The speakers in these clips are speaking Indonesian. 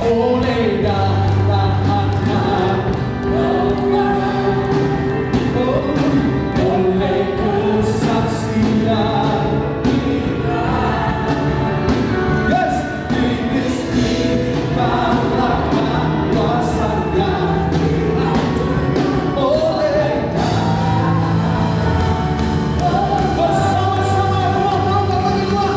boleh dapatkan oleh kesaksian kita. Yes, ini istimewakan kuasanya oleh bersama-sama dua kata kedua.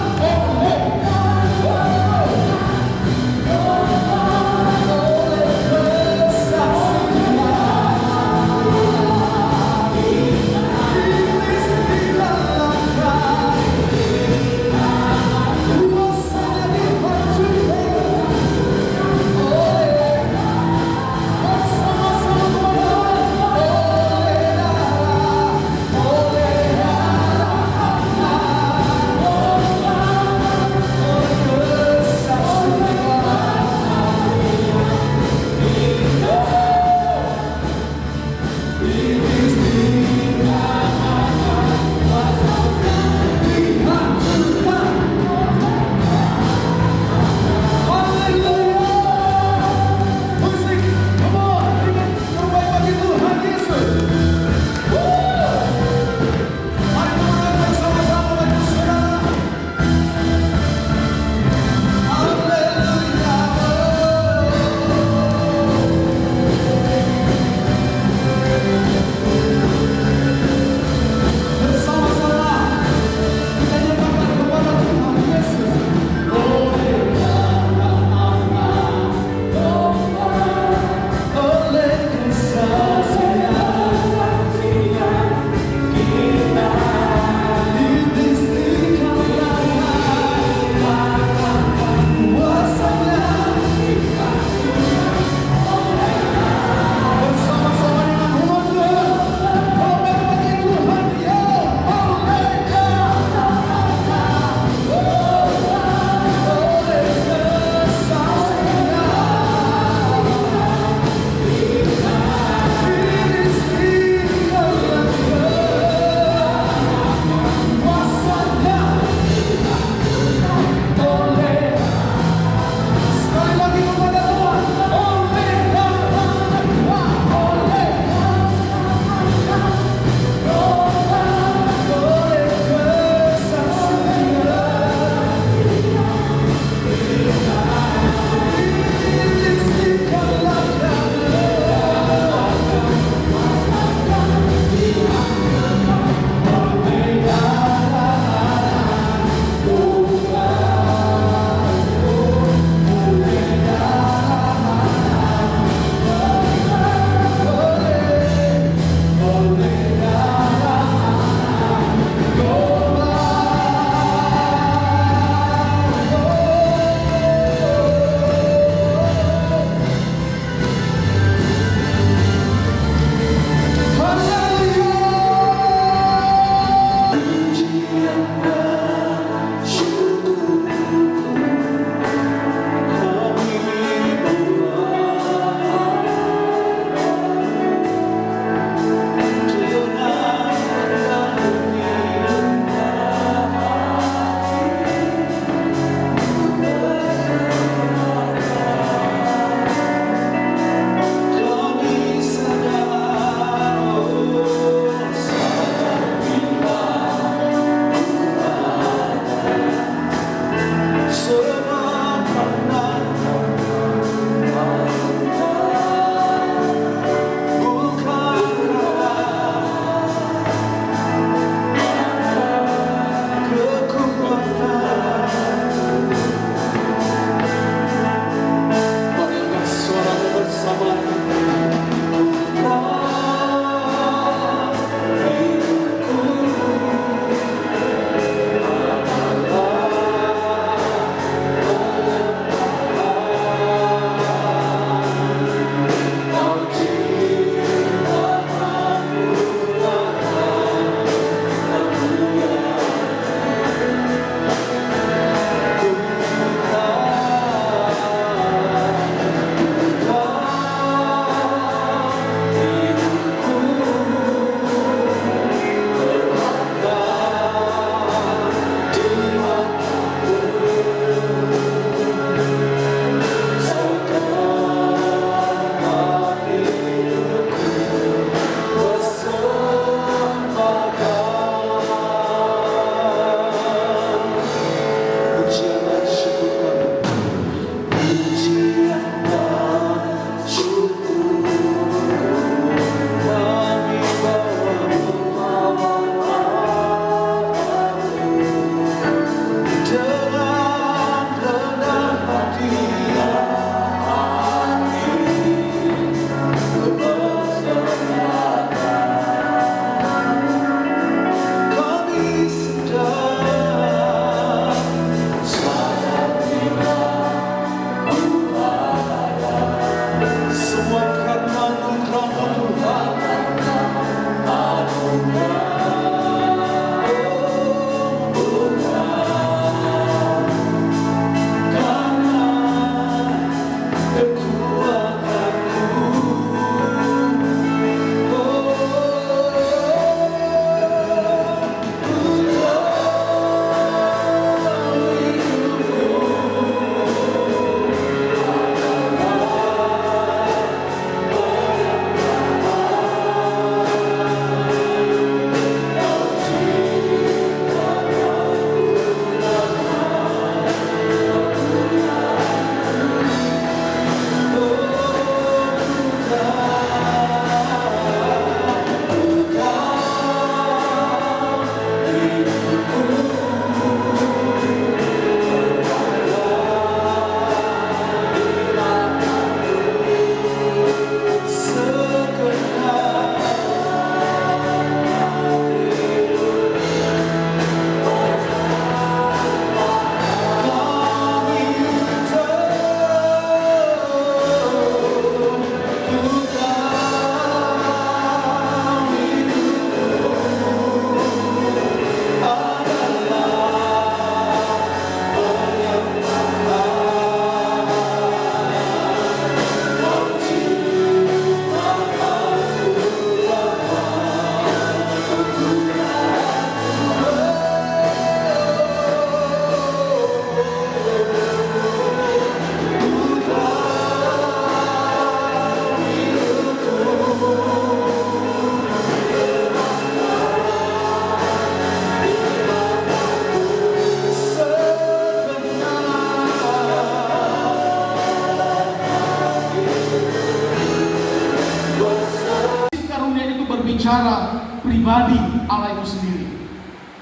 berbicara pribadi Allah itu sendiri.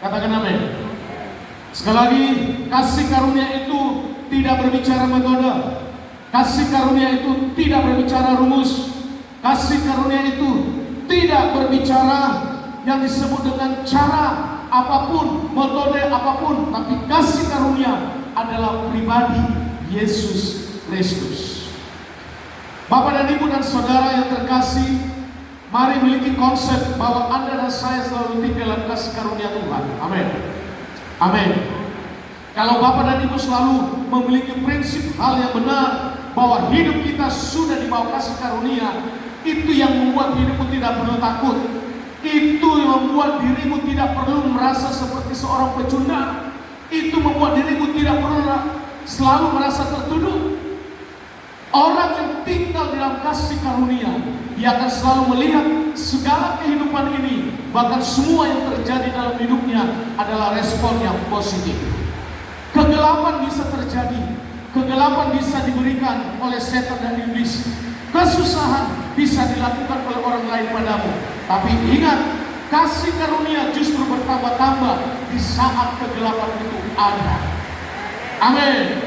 Katakan amin. Sekali lagi, kasih karunia itu tidak berbicara metode. Kasih karunia itu tidak berbicara rumus. Kasih karunia itu tidak berbicara yang disebut dengan cara apapun, metode apapun. Tapi kasih karunia adalah pribadi Yesus Kristus. Bapak dan Ibu dan Saudara yang terkasih, mari miliki konsep bahwa Anda dan saya selalu tinggal dalam kasih karunia Tuhan. Amin. Amin. Kalau Bapak dan Ibu selalu memiliki prinsip hal yang benar, bahwa hidup kita sudah dibawa kasih karunia, itu yang membuat hidupmu tidak perlu takut. Itu yang membuat dirimu tidak perlu merasa seperti seorang pecundang. Itu membuat dirimu tidak perlu selalu merasa tertuduh. Orang yang tinggal dalam kasih karunia, dia akan selalu melihat segala kehidupan ini, bahkan semua yang terjadi dalam hidupnya adalah respon yang positif. Kegelapan bisa terjadi, kegelapan bisa diberikan oleh setan dan iblis, kesusahan bisa dilakukan oleh orang lain padamu. Tapi ingat, kasih karunia justru bertambah-tambah di saat kegelapan itu ada. Amin.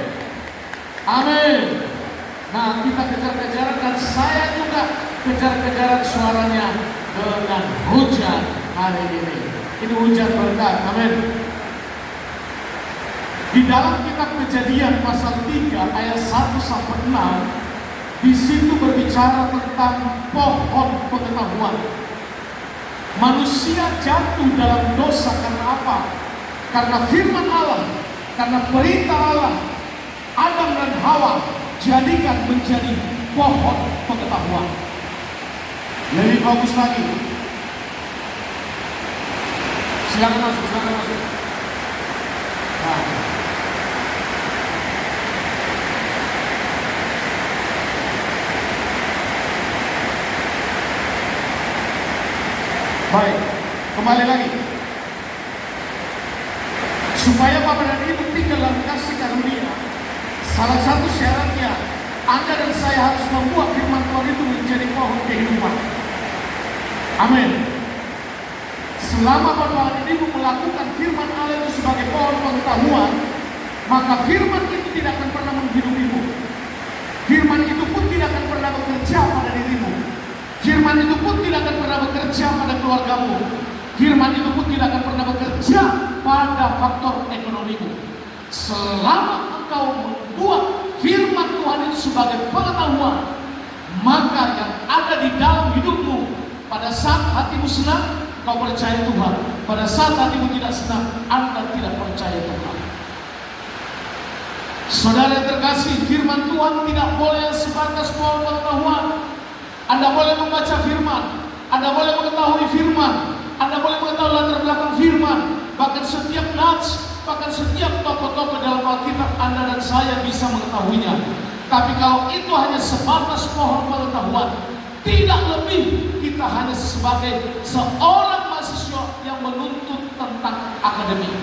Amin. Nah, kita kejar-kejaran, dan saya juga kejar-kejaran suaranya dengan hujan hari ini. Ini hujan berkat. Amin. Di dalam kitab Kejadian pasal 3 ayat 1 sampai 6, di situ berbicara tentang pohon pengetahuan. Manusia jatuh dalam dosa karena apa? Karena firman Allah, karena perintah Allah. Adam dan Hawa jadikan menjadi pohon pengetahuan. Lebih bagus lagi. Silakan masuk, silakan masuk. Nah. Baik, kembali lagi. Supaya Bapak dan Ibu tinggal dalam kasih karunia, salah satu syaratnya, Anda dan saya harus membuat firman Tuhan itu menjadi pohon kehidupan. Amin. Selama Bapak dan Ibu melakukan firman Allah itu sebagai pohon pengetahuan, maka firman itu tidak akan pernah menghidupimu. Firman itu pun tidak akan pernah bekerja pada dirimu. Firman itu pun tidak akan pernah bekerja pada keluargamu. Firman itu pun tidak akan pernah bekerja pada faktor ekonomimu. Selama engkau membuat firman Tuhan itu sebagai pengetahuan, maka yang ada di dalam hidupmu, pada saat hatimu senang, kau percaya Tuhan. Pada saat hatimu tidak senang, Anda tidak percaya Tuhan. Saudara yang terkasih, firman Tuhan tidak boleh sebatas pohon pengetahuan. Anda boleh membaca firman, Anda boleh mengetahui firman, Anda boleh mengetahui latar belakang firman, bahkan setiap nats, bahkan setiap tokoh-tokoh dalam Alkitab Anda dan saya bisa mengetahuinya. Tapi kalau itu hanya sebatas pohon pengetahuan, tidak lebih, kita hanya sebagai seorang mahasiswa yang menuntut tentang akademik.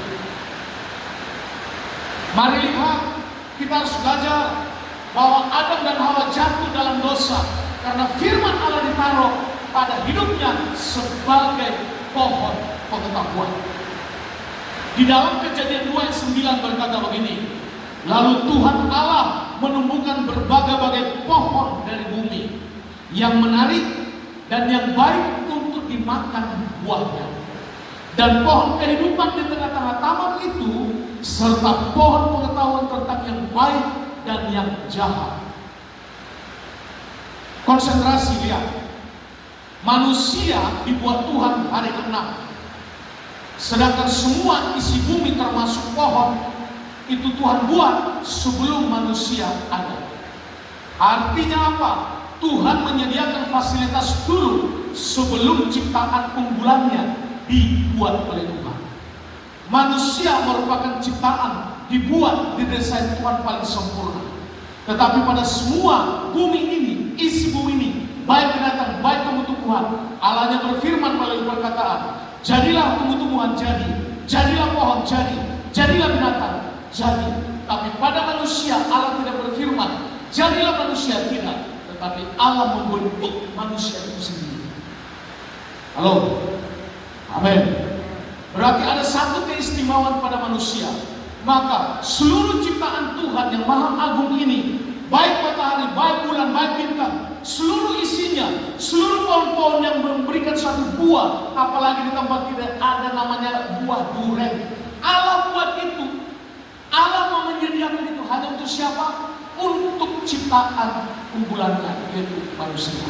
Mari lihat, kita harus belajar bahwa Adam dan Hawa jatuh dalam dosa karena firman Allah ditaruh pada hidupnya sebagai pohon pengetahuan. Di dalam Kejadian 2 ayat 9 berkata begini, lalu Tuhan Allah menumbuhkan berbagai-bagai pohon dari bumi yang menarik dan yang baik untuk dimakan buahnya, dan pohon kehidupan di tengah-tengah taman itu, serta pohon pengetahuan tentang yang baik dan yang jahat. Konsentrasi, lihat. Manusia dibuat Tuhan hari ke-6. Sedangkan semua isi bumi termasuk pohon itu Tuhan buat sebelum manusia ada. Artinya apa? Tuhan menyediakan fasilitas dulu sebelum ciptaan unggulannya dibuat oleh Tuhan. Manusia merupakan ciptaan dibuat, didesain Tuhan paling sempurna. Tetapi pada semua bumi ini, isi bumi ini, baik binatang, baik tumbuh-tumbuhan, Allahnya berfirman melalui perkataan, jadilah tumbuh-tumbuhan jadi, jadilah pohon jadi, jadilah binatang jadi. Tapi pada manusia Allah tidak berfirman, jadilah manusia, tidak. Tetapi Allah membentuk manusia itu sendiri. Halo, amin. Berarti ada satu keistimewaan pada manusia. Maka seluruh ciptaan Tuhan yang maha agung ini, baik matahari, baik bulan, baik bintang, seluruh isinya, seluruh pohon-pohon yang memberikan suatu buah, apalagi di tempat kita ada namanya buah durian. Allah buat itu, Allah menyediakan itu hanya untuk siapa? Untuk ciptaan unggulannya, yaitu manusia.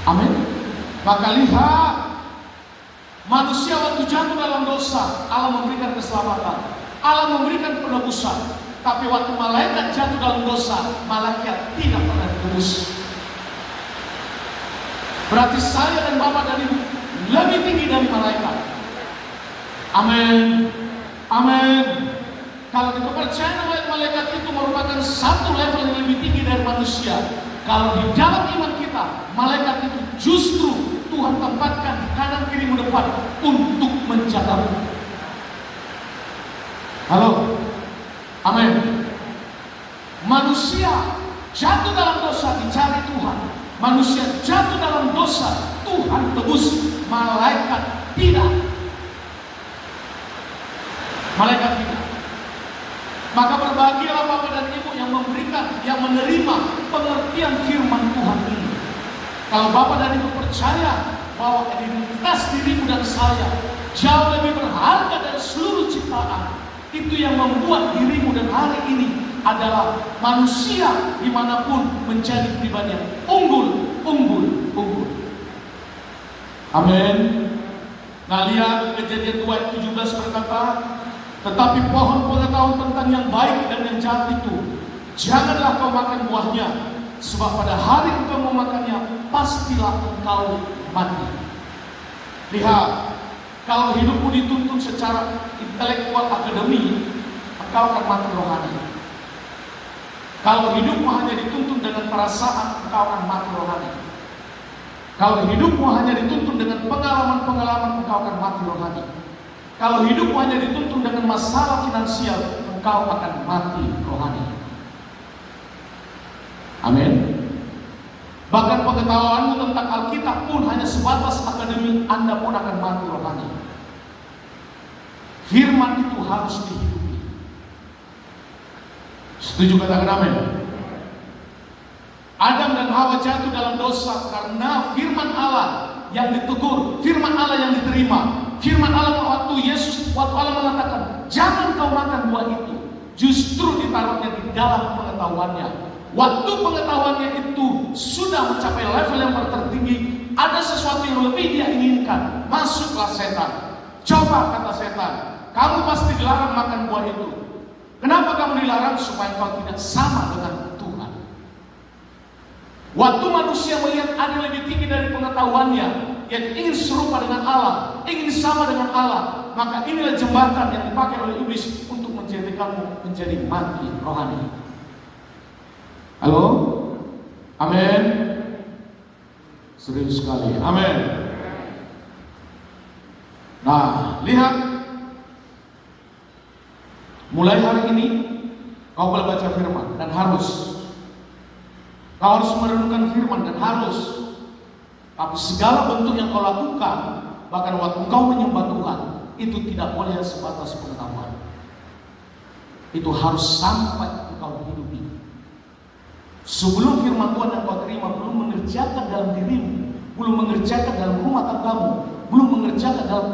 Amin. Maka lihat, manusia waktu jatuh dalam dosa, Allah memberikan keselamatan, Allah memberikan penebusan. Tapi waktu malaikat jatuh dalam dosa, malaikat tidak pernah ditebus. Berarti saya dan Bapak dan Ibu lebih tinggi dari malaikat. Amin. Amin. Kalau kita percaya malaikat itu merupakan satu level yang lebih tinggi dari manusia. Kalau di dalam iman kita, malaikat itu justru Tuhan tempatkan di kanan kiri depan untuk menjagamu. Halo, amin. Manusia jatuh dalam dosa dicari Tuhan. Manusia jatuh dalam dosa, Tuhan tebus. Malaikat tidak. Malaikat tidak. Maka berbahagialah Bapak dan Ibu yang memberikan, yang menerima pengertian firman Tuhan ini. Kalau Bapak dan Ibu percaya bahwa identitas dirimu dan saya jauh lebih berharga dari seluruh ciptaan, itu yang membuat dirimu dan hari ini adalah manusia dimanapun menjadi pribadi yang unggul. Amin. Nah, lihat Kejadian 2 ayat 17 berkata, tetapi pohon pengetahuan tentang yang baik dan yang jahat itu, janganlah kau makan buahnya, sebab pada hari engkau memakannya, pastilah engkau mati. Lihat, kalau hidupmu dituntun secara intelektual akademi, engkau akan mati rohani. Kalau hidupmu hanya dituntun dengan perasaan, engkau akan mati rohani. Kalau hidupmu hanya dituntun dengan pengalaman-pengalaman, engkau akan mati rohani. Kalau hidupmu hanya dituntun dengan masalah finansial, engkau akan mati rohani. Amin. Bahkan pengetahuanmu tentang Alkitab pun hanya sebatas akademik, Anda pun akan mati rohani. Firman itu harus dihidupi. Setuju katakan amin? Adam dan Hawa jatuh dalam dosa karena firman Allah yang ditegur, firman Allah yang diterima. Firman Allah waktu Allah mengatakan, jangan kau makan buah itu, justru ditaruhnya di dalam pengetahuannya. Waktu pengetahuannya itu sudah mencapai level yang tertinggi, ada sesuatu yang lebih dia inginkan. Masuklah setan. Coba, kata setan, kamu pasti dilarang makan buah itu. Kenapa kamu dilarang? Supaya kau tidak sama dengan Tuhan. Waktu manusia melihat ada yang lebih tinggi dari pengetahuannya, yang ingin serupa dengan Allah, ingin sama dengan Allah, maka inilah jembatan yang dipakai oleh iblis untuk menjadikanmu menjadi mati rohani. Halo? Amin. Serius sekali. Amin. Nah, lihat. Mulai hari ini kau boleh baca firman dan harus. Kau harus merenungkan firman dan harus. Tapi segala bentuk yang kau lakukan, bahkan waktu kau menyembah Tuhan, itu tidak boleh sebatas pengetahuan. Itu harus sampai engkau hidupi. Sebelum firman Tuhan yang kau terima belum mengerjakan dalam dirimu, belum mengerjakan dalam rumah tanggamu, belum mengerjakan dalam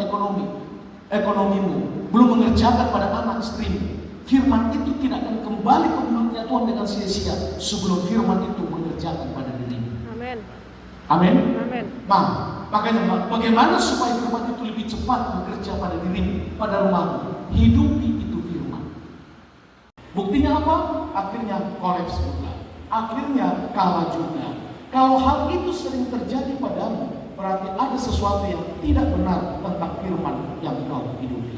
ekonomimu, belum mengerjakan pada anak istrimu, firman itu tidak akan kembali ke mulutnya Tuhan dengan sia-sia sebelum firman itu mengerjakan pada dirimu. Amin. Amin. Amin. Nah, makanya bagaimana supaya firman itu lebih cepat bekerja pada dirimu, pada rumahmu? Hidupi itu firman. Buktinya apa? Akhirnya kolaps juga. Akhirnya kalah juga. Kalau hal itu sering terjadi padamu, berarti ada sesuatu yang tidak benar tentang firman yang kau hidupi.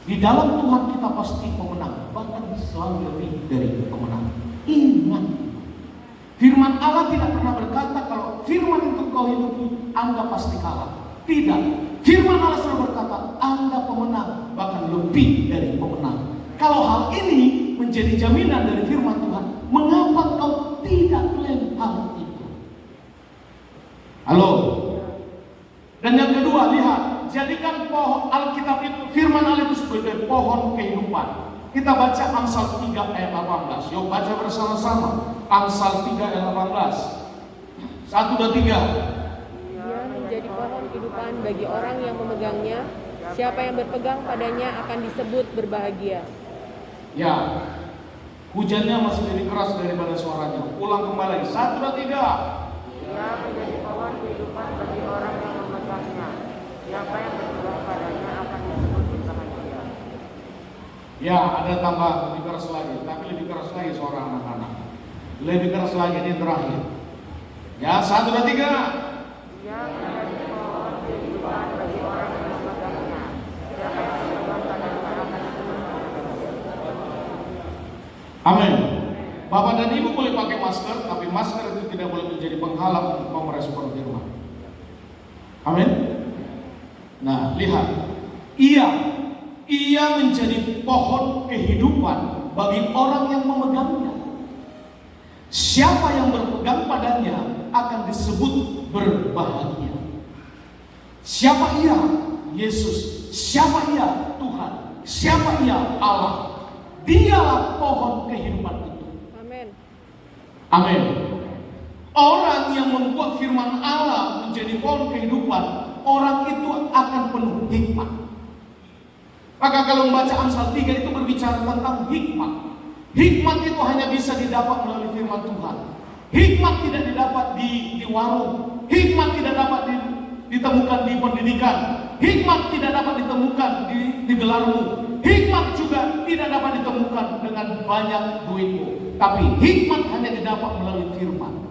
Di dalam Tuhan kita pasti pemenang, bahkan selalu lebih dari pemenang. Ingat, firman Allah tidak pernah berkata kalau firman itu kau hidupi, Anda pasti kalah. Tidak. Firman Allah selalu berkata, Anda pemenang, bahkan lebih dari pemenang. Kalau hal ini menjadi jaminan dari firman Tuhan, mengapa kau tidak klaim hal itu? Halo? jadikan pohon Alkitab itu, firman Allah itu sebagai pohon kehidupan. Kita baca Amsal 3 ayat 18. Yuk baca bersama-sama. Amsal 3 ayat 18. 1, 2, 3. Dia menjadi pohon kehidupan bagi orang yang memegangnya. Siapa yang berpegang padanya akan disebut berbahagia. Ya, hujannya masih lebih keras daripada suaranya. Ulang kembali. 1, 2, 3. Dia menjadi pohon kehidupan bagi orang yang memegangnya. Siapa yang berpegang padanya akan disebut berbahagia. Ya, ada tambah lebih keras lagi, tapi lebih keras lagi suara anak-anak. Lebih keras lagi, ini terakhir. Ya, 1, 2, 3. Dia menjadi pohon kehidupan bagi orang yang memegangnya. Siapa yang berpegang padanya akan disebut berbahagia. Amin. Bapak dan Ibu boleh pakai masker, tapi masker itu tidak boleh menjadi penghalang untuk mau merespon firman. Amin. Nah, lihat. Ia menjadi pohon kehidupan bagi orang yang memegangnya. Siapa yang berpegang padanya akan disebut berbahagia. Siapa ia? Yesus. Siapa ia? Tuhan. Siapa ia? Allah. Dialah pohon kehidupan itu. Amin. Amin. Orang yang membuat firman Allah menjadi pohon kehidupan, orang itu akan penuh hikmat. Maka kalau membaca Amsal 3 itu berbicara tentang hikmat. Hikmat itu hanya bisa didapat melalui firman Tuhan. Hikmat tidak didapat di warung. Hikmat tidak dapat ditemukan di pendidikan. Hikmat tidak dapat ditemukan di gelarmu. Hikmat juga tidak dapat ditemukan dengan banyak duitmu. Tapi hikmat hanya didapat melalui firman.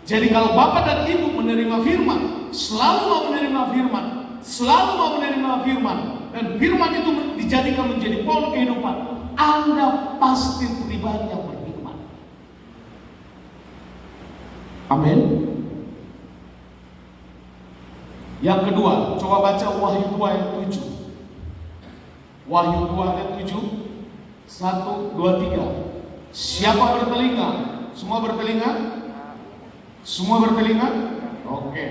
Jadi kalau Bapak dan Ibu menerima firman, selalu mau menerima firman, selalu mau menerima firman, dan firman itu dijadikan menjadi pohon kehidupan, Anda pasti pribadi yang berhikmat. Amin. Yang kedua, coba baca Wahyu 2 ayat 7. Wahyu 2 ayat 7. 1, 2, 3. Siapa bertelinga? Semua bertelinga? Semua bertelinga? Oke.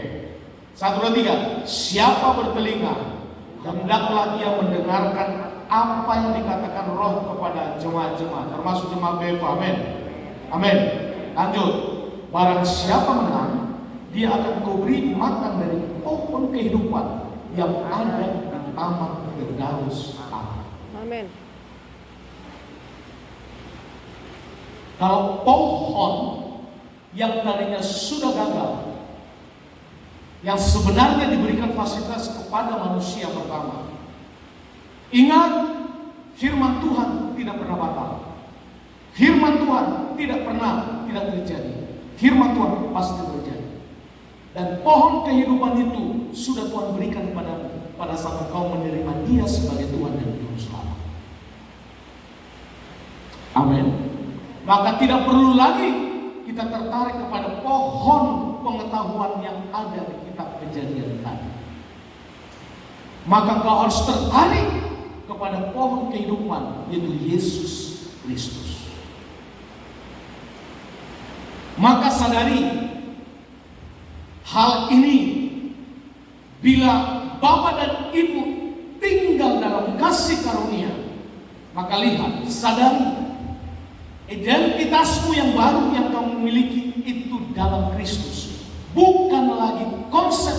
1, 2, 3. Siapa bertelinga? Hendaklah dia mendengarkan apa yang dikatakan Roh kepada jemaat-jemaat, termasuk jemaat BFA. Amin. Amin. Lanjut. Barang siapa menang, dia akan kuberi makan dari pohon kehidupan yang ada di taman Firdaus Allah. Amin. Kalau pohon yang tadinya sudah gagal, yang sebenarnya diberikan fasilitas kepada manusia pertama, ingat, firman Tuhan tidak pernah batal. Firman Tuhan tidak pernah tidak terjadi. Firman Tuhan pasti terjadi. Dan pohon kehidupan itu sudah Tuhan berikan kepadamu pada saat engkau menerima Dia sebagai Tuhan dan Juru Selamat. Amin. Maka tidak perlu lagi kita tertarik kepada pohon pengetahuan yang ada di kitab Kejadian tadi. Maka kau harus tertarik kepada pohon kehidupan, yaitu Yesus Kristus. Maka sadari hal ini, bila Bapak dan Ibu tinggal dalam kasih karunia, maka lihat, sadari identitasmu yang baru yang kamu miliki itu dalam Kristus, bukan lagi konsep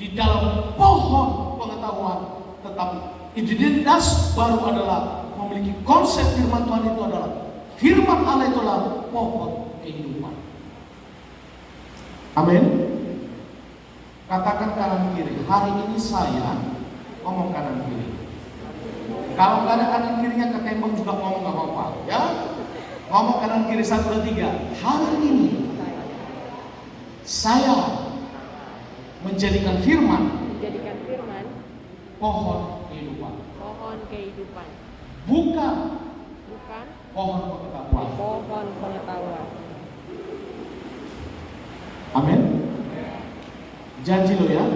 di dalam pohon pengetahuan, tetapi identitas baru adalah memiliki konsep firman Tuhan itu adalah firman Allah itulah pohon kehidupan. Amin. Katakan kanan kiri, hari ini saya ngomong kanan kiri. Kalau nggak ada kanan kirinya ketembak juga ngomong nggak apa-apa, ya. Ngomong kanan kiri 1, 2, 3. Hari ini saya menjadikan firman pohon kehidupan. Pohon kehidupan. Bukan pohon pengetahuan. Pohon pengetahuan. Amin. Janji lo ya.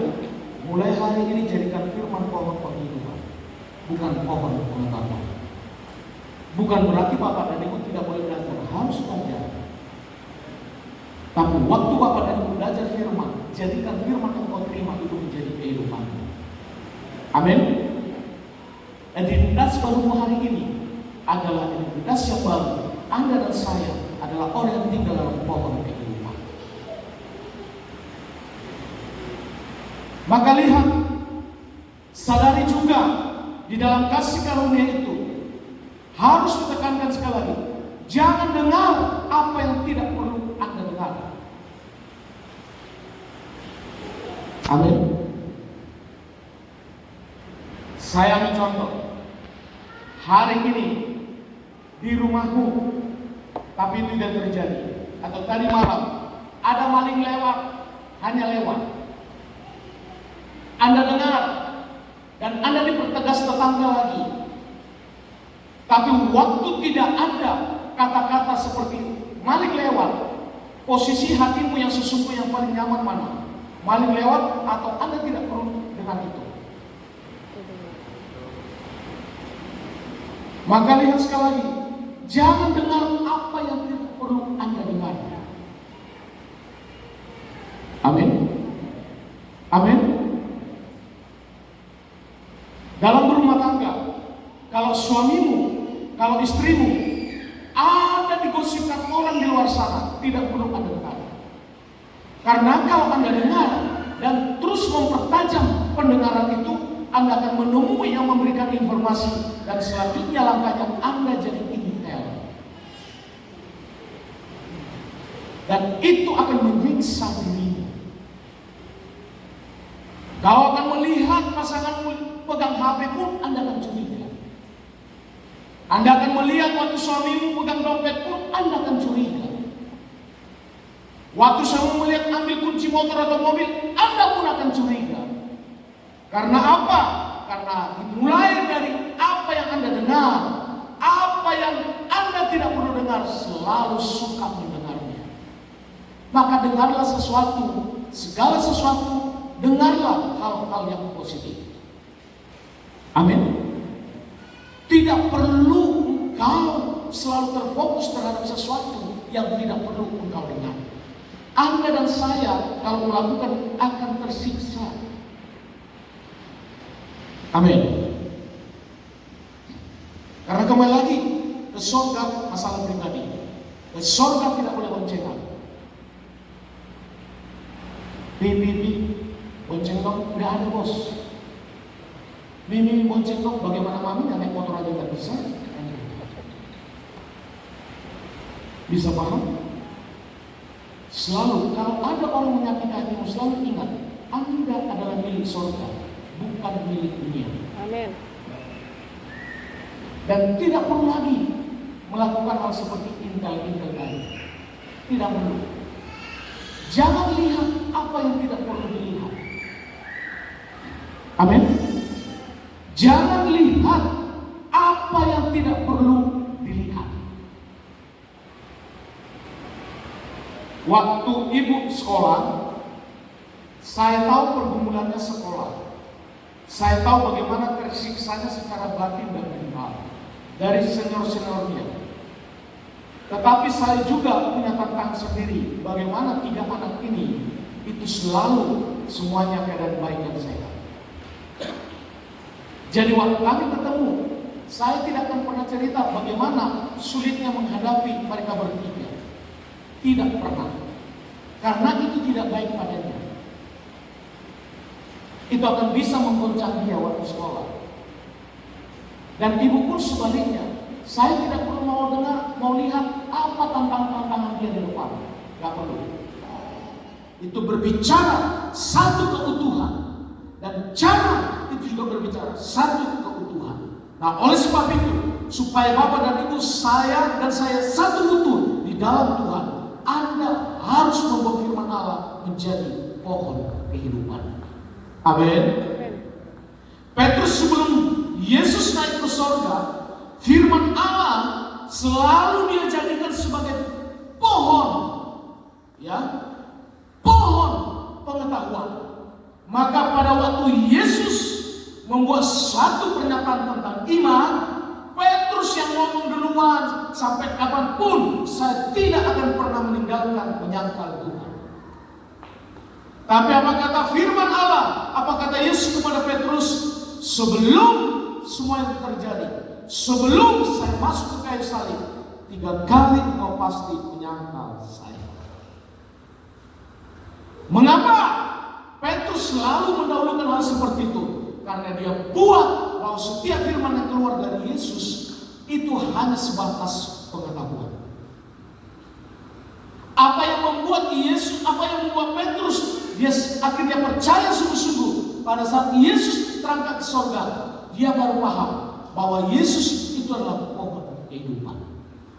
Mulai hari ini jadikan firman pohon kehidupan, bukan pohon pengetahuan. Bukan berarti Bapak dan Ibu tidak boleh belajar, harus belajar. Tapi waktu Bapak dan Ibu belajar firman, jadikan firman yang kau terima itu menjadi kehidupan. Amin. Identitas baru hari ini adalah identitas yang baru. Anda dan saya adalah orang yang tinggal dalam pohon kehidupan. Maka lihat, sadari juga di dalam kasih karunia itu harus ditekankan sekali lagi. Jangan dengar apa yang tidak perlu Anda dengar. Amin. Saya ambil contoh. Hari ini di rumahmu, tapi itu tidak terjadi. Atau tadi malam ada maling lewat, hanya lewat. Anda dengar dan Anda dipertegas tetangga lagi. Tapi waktu tidak ada kata-kata seperti maling lewat, posisi hatimu yang sesungguhnya yang paling nyaman mana? Maling lewat atau Anda tidak perlu dengar itu? Maka lihat sekali lagi, jangan dengar apa yang tidak perlu Anda dengar. Amin. Amin. Dalam berumah tangga, kalau suamimu, kalau istrimu ada digosipkan orang di luar sana, tidak perlu Anda dengar. Karena kalau Anda dengar dan terus mempertajam pendengaran itu, Anda akan menemui yang memberikan informasi, dan selanjutnya langkahnya Anda jadi intel. Dan itu akan menyiksa dirimu. Kau akan melihat pasanganmu pegang HP pun Anda akan curiga. Anda akan melihat waktu suamimu pegang dompet pun Anda akan curiga. Waktu suamimu melihat ambil kunci motor atau mobil, Anda pun akan curiga. Karena apa? Karena dimulai dari apa yang Anda dengar, apa yang Anda tidak perlu dengar, selalu suka mendengarnya. Maka dengarlah sesuatu, segala sesuatu, dengarlah hal-hal yang positif. Amin. Tidak perlu engkau selalu terfokus terhadap sesuatu yang tidak perlu engkau dengar. Anda dan saya kalau melakukan akan tersiksa. Amin. Karena kembali lagi ke surga masalah pribadi. Ke surga tidak boleh boncengan. Bibi, bonceng dong, nggak ada bos. Bibi bonceng dong, bagaimana mami naik motor aja nggak bisa? Bisa paham? Selalu kalau ada orang menyakiti hatimu, selalu ingat Anda adalah milik surga, bukan milik dunia. Amin. Dan tidak perlu lagi melakukan hal seperti intel-intel tadi. Tidak perlu. Jangan lihat apa yang tidak perlu dilihat. Amin. Jangan lihat apa yang tidak perlu dilihat. Waktu ibu sekolah, saya tahu pergumulannya sekolah. Saya tahu bagaimana tersiksanya secara batin dan mental dari senior-seniornya. Tetapi saya juga punya tantangan sendiri, bagaimana 3 anak ini itu selalu semuanya keadaan baik dan sehat. Jadi waktu kami ketemu, saya tidak akan pernah cerita bagaimana sulitnya menghadapi mereka bertiga. Tidak pernah. Karena itu tidak baik padanya. Itu akan bisa menggoncang dia waktu sekolah. Dan ibu pun sebaliknya. Saya tidak perlu mau dengar, mau lihat apa tantangan-tantangan dia di depan. Gak perlu. Itu berbicara satu keutuhan. Dan cara itu juga berbicara satu keutuhan. Nah, oleh sebab itu, supaya Bapak dan Ibu, saya dan saya satu utuh di dalam Tuhan, Anda harus membawa firman Allah menjadi pohon kehidupan. Amin. Petrus sebelum Yesus naik ke surga, firman Allah selalu dia jadikan sebagai pohon, ya, pohon pengetahuan. Maka pada waktu Yesus membuat satu pernyataan tentang iman, Petrus yang ngomong duluan, sampai kapanpun saya tidak akan pernah meninggalkan menyangkal Tuhan. Tapi apa kata firman Allah? Apa kata Yesus kepada Petrus? sebelum semua itu terjadi, sebelum saya masuk ke kayu salib, 3 kali engkau pasti menyangkal saya. Mengapa Petrus selalu mendahulukan hal seperti itu? Karena dia buat bahwa setiap firman yang keluar dari Yesus itu hanya sebatas pengetahuan. Apa yang membuat Yesus, apa yang membuat Petrus dia akhirnya percaya sungguh-sungguh pada saat Yesus terangkat ke surga, dia baru paham bahwa Yesus itu adalah pohon kehidupan.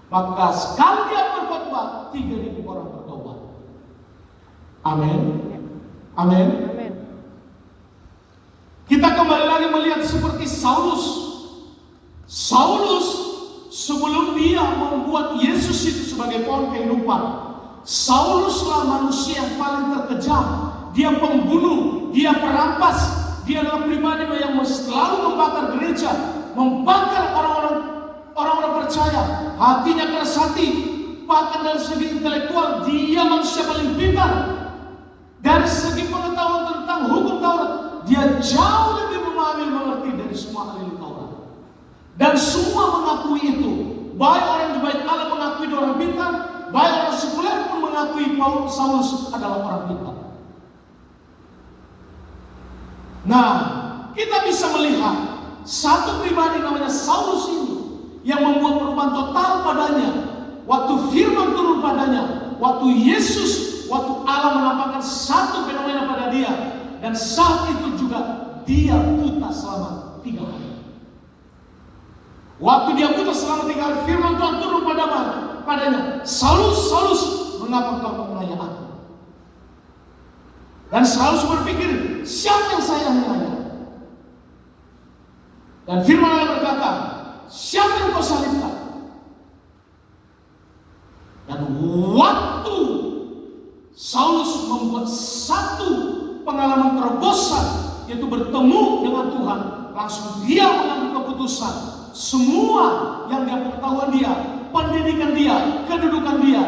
Maka sekali dia berkhotbah, 3.000 orang bertobat. Amin. Amin. Amin. Kita kembali lagi melihat seperti Saulus. Saulus sebelum dia membuat Yesus itu sebagai pohon kehidupan, Sauluslah manusia yang paling terkejam. Dia pembunuh, dia perampas, dia adalah pribadi yang selalu membakar gereja, membakar orang-orang percaya, hatinya keras hati. Bahkan dari segi intelektual dia manusia paling pintar. Dari segi pengetahuan tentang hukum Taurat, dia jauh lebih memahami mengerti dari semua ahli Taurat. Dan semua mengakui itu. Baik orang di bait Allah mengakui dia orang pintar, baik orang sekuler pun mengakui Saulus adalah orang pintar. Nah, kita bisa melihat satu pribadi namanya Saulus ini yang membuat perubahan total padanya. Waktu firman turun padanya, waktu Yesus, waktu Allah menampakkan satu fenomena pada dia, dan saat itu juga dia buta selama 3 hari. Waktu dia buta selama 3 hari, firman Tuhan turun padanya, Saulus, Saulus, mengapa kau menganiaya aku? Dan Saulus berpikir, siapa yang saya aniaya? Dan firman Allah berkata, siapa yang kau salibkan? Dan waktu Saulus membuat satu pengalaman terobosan, yaitu bertemu dengan Tuhan, langsung dia mengambil keputusan. Semua yang dia pengetahuan dia, pendidikan dia, kedudukan dia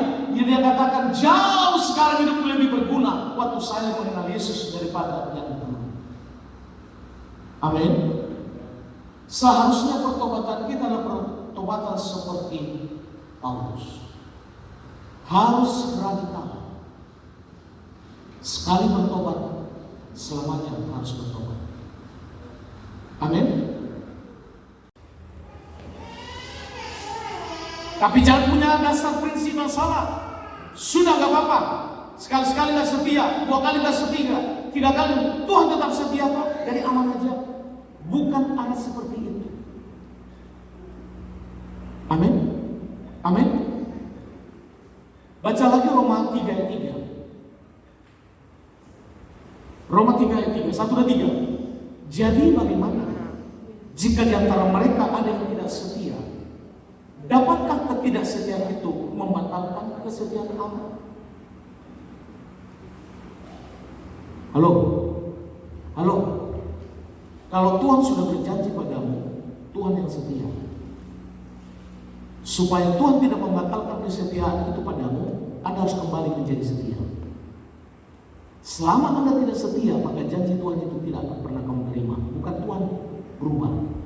katakan jauh sekarang hidupku lebih berguna waktu saya mengenal Yesus daripada yang dulu. Amin. Seharusnya pertobatan kita adalah pertobatan seperti Paulus. Harus radikal. Sekali bertobat, selamanya harus bertobat. Amin. Tapi jangan punya dasar prinsip yang salah. Sudah gak apa-apa. Sekali-sekali gak setia, 2 kali gak setia, 3 kali Tuhan tetap setia kok. Jadi aman aja. Bukan anak seperti itu. Amin. Amin. Baca lagi Roma 3 ayat 3. Roma 3 ayat 3, 1 dan 3. Jadi bagaimana jika di antara mereka ada yang tidak setia? Dapatkah ketidaksetiaan itu membatalkan kesetiaan Allah? Halo? Halo? Kalau Tuhan sudah berjanji padamu, Tuhan yang setia. Supaya Tuhan tidak membatalkan kesetiaan itu padamu, Anda harus kembali menjadi setia. Selama Anda tidak setia, maka janji Tuhan itu tidak akan pernah kamu terima. Bukan Tuhan berubah.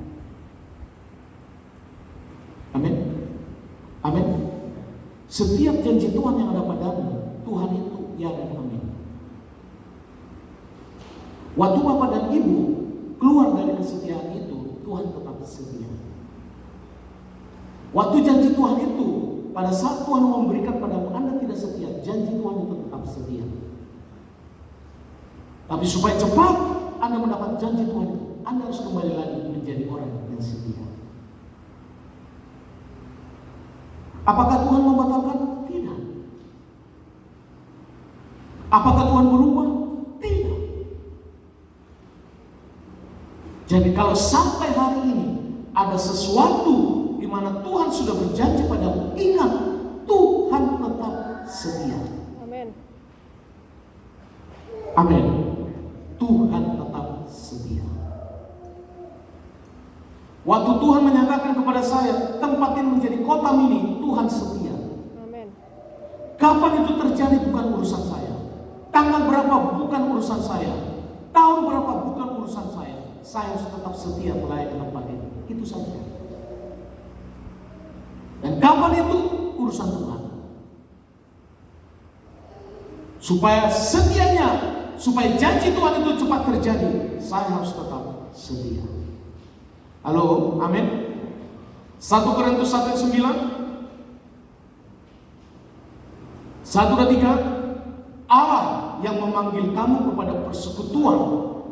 Amin. Amin. Setiap janji Tuhan yang ada padamu, Tuhan itu ya dan amin. Waktu Bapak dan Ibu keluar dari kesetiaan itu, Tuhan tetap setia. Waktu janji Tuhan itu, pada saat Tuhan memberikan padamu, Anda tidak setia, janji Tuhan itu tetap setia. Tapi supaya cepat Anda mendapat janji Tuhan itu, Anda harus kembali lagi menjadi orang yang setia. Apakah Tuhan membatalkan? Tidak. Apakah Tuhan berubah? Tidak. Jadi kalau sampai hari ini ada sesuatu di mana Tuhan sudah berjanji padamu, ingat, Tuhan tetap setia. Amin. Amin. Tuhan tetap setia. Waktu Tuhan menyatakan kepada saya, tempat ini menjadi kota mini, Tuhan setia. Amin. Kapan itu terjadi bukan urusan saya. Tanggal berapa bukan urusan saya. Tahun berapa bukan urusan saya. saya harus tetap setia melayani tempat ini. Itu saja. Dan kapan itu urusan Tuhan. Supaya setianya, supaya janji Tuhan itu cepat terjadi, saya harus tetap setia. Halo, amin. 1 Korintus 1 ayat 9. 1 dan 3. Allah yang memanggil kamu kepada persekutuan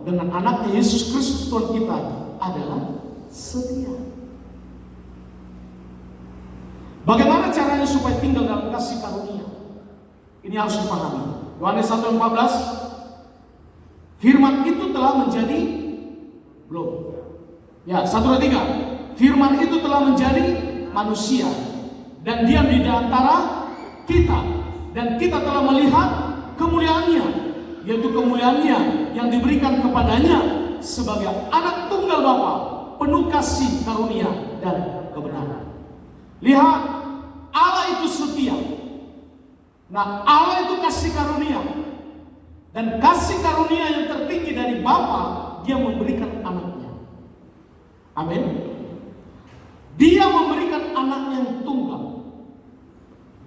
dengan anaknya Yesus Kristus Tuhan kita adalah setia. Bagaimana caranya supaya tinggal dalam kasih karunia? Ini harus dipahami. Yohanes 1:14. Firman itu telah menjadi belum. Ya, 1 dan 3. Firman itu telah menjadi manusia dan diam di antara kita, dan kita telah melihat kemuliaannya, yaitu kemuliaannya yang diberikan kepadanya sebagai anak tunggal Bapa, penuh kasih karunia dan kebenaran. Lihat, Allah itu setia. Nah, Allah itu kasih karunia, dan kasih karunia yang tertinggi dari Bapa, Dia memberikan anaknya. Amin. Dia memberikan anaknya yang tunggal,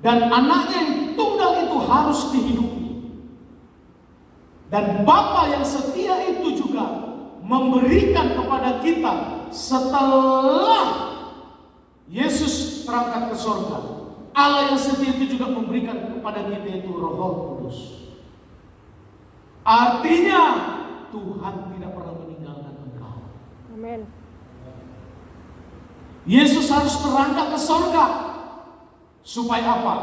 dan anaknya yang tunggal itu harus dihidupi. Dan Bapa yang setia itu juga memberikan kepada kita setelah Yesus terangkat ke surga. Allah yang setia itu juga memberikan kepada kita itu Roh Kudus. Artinya Tuhan tidak pernah meninggalkan engkau. Amin. Yesus harus terangkat ke surga. Supaya apa?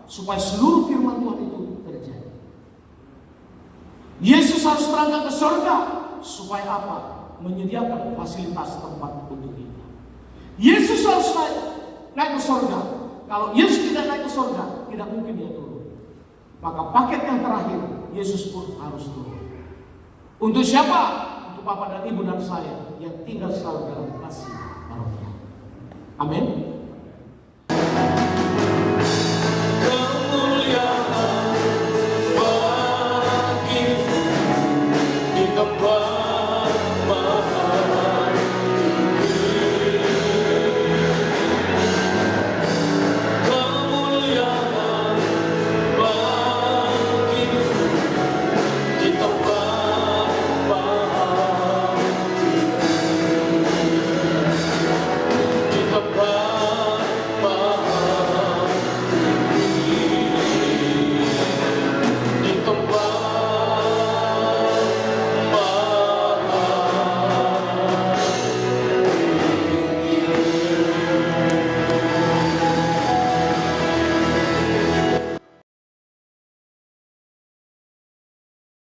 Supaya seluruh firman Tuhan itu terjadi. Yesus harus terangkat ke surga. Supaya apa? Menyediakan fasilitas tempat untuk kita. Yesus harus naik ke surga. Kalau Yesus tidak naik ke surga, tidak mungkin Dia turun. Maka paket yang terakhir, Yesus pun harus turun. Untuk siapa? Untuk Bapak dan Ibu dan saya yang tinggal selalu dalam kasih karunia. Amin.